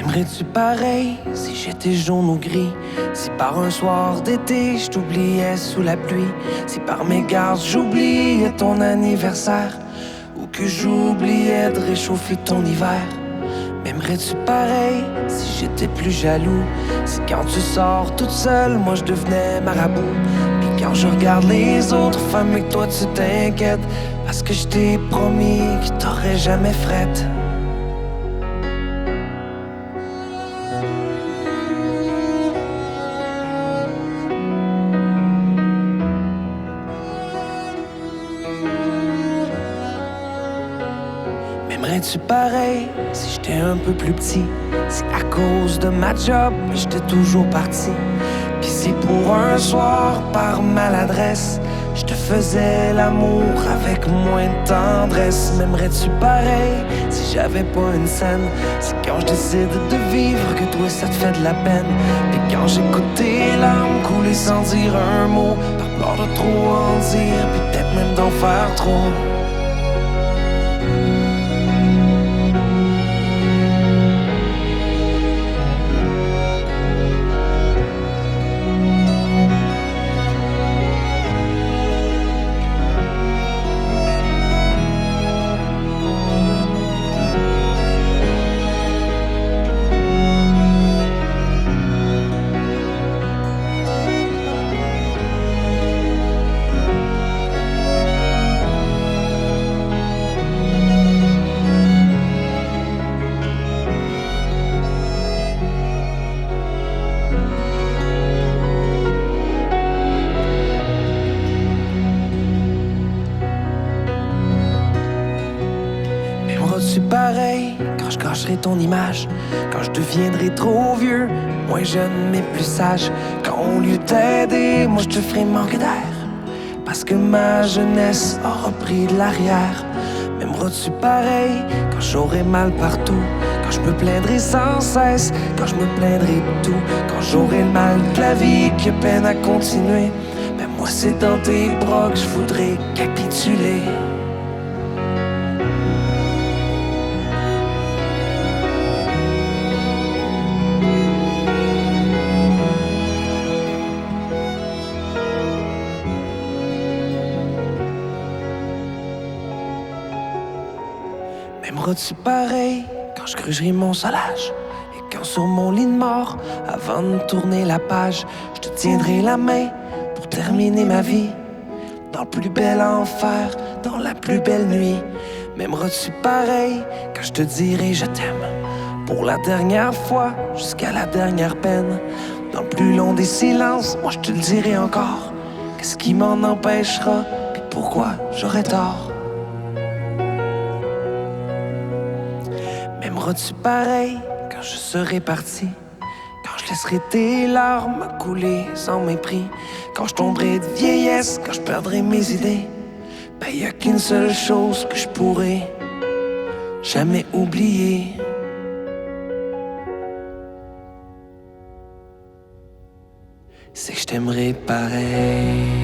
M'aimerais-tu pareil si j'étais jaune ou gris? Si par un soir d'été je t'oubliais sous la pluie? Si par mégarde j'oubliais ton anniversaire? Ou que j'oubliais de réchauffer ton hiver? M'aimerais-tu pareil si j'étais plus jaloux? Si quand tu sors toute seule, moi je devenais marabout? Puis quand je regarde les autres femmes et que toi tu t'inquiètes, parce que je t'ai promis que t'aurais jamais frette. M'aimerais-tu pareil si j'étais un peu plus petit? Si à cause de ma job, j'étais toujours parti? Pis si pour un soir, par maladresse, je te faisais l'amour avec moins de tendresse? M'aimerais-tu pareil si j'avais pas une scène? Si quand je décide de vivre que toi ça te fait de la peine? Pis quand j'écoute tes larmes couler sans dire un mot, par peur de trop en dire, pis peut-être même d'en faire trop. M'aimeras-tu pareil quand je cacherai ton image? Quand je deviendrai trop vieux, moins jeune mais plus sage? Quand au lieu d'aider, moi je te ferai manquer d'air? Parce que ma jeunesse aura pris de l'arrière. M'aimeras-tu pareil quand j'aurai mal partout? Quand je me plaindrai sans cesse, quand je me plaindrai de tout? Quand j'aurai le mal de la vie qui a peine à continuer? Ben moi c'est dans tes bras que je voudrais capituler. M'aimeras-tu pareil quand je grugerai mon solage? Et quand sur mon lit de mort, avant de tourner la page, je te tiendrai la main pour terminer ma vie dans le plus bel enfer, dans la plus belle nuit? M'aimeras-tu pareil quand je te dirai je t'aime pour la dernière fois, jusqu'à la dernière peine? Dans le plus long des silences, moi je te le dirai encore. Qu'est-ce qui m'en empêchera? Puis pourquoi j'aurais tort? M'aimeras-tu pareil quand je serai parti? Quand je laisserai tes larmes couler sans mépris? Quand je tomberai de vieillesse, quand je perdrai mes idées? Ben y a qu'une seule chose que je pourrai jamais oublier. C'est que je t'aimerai pareil.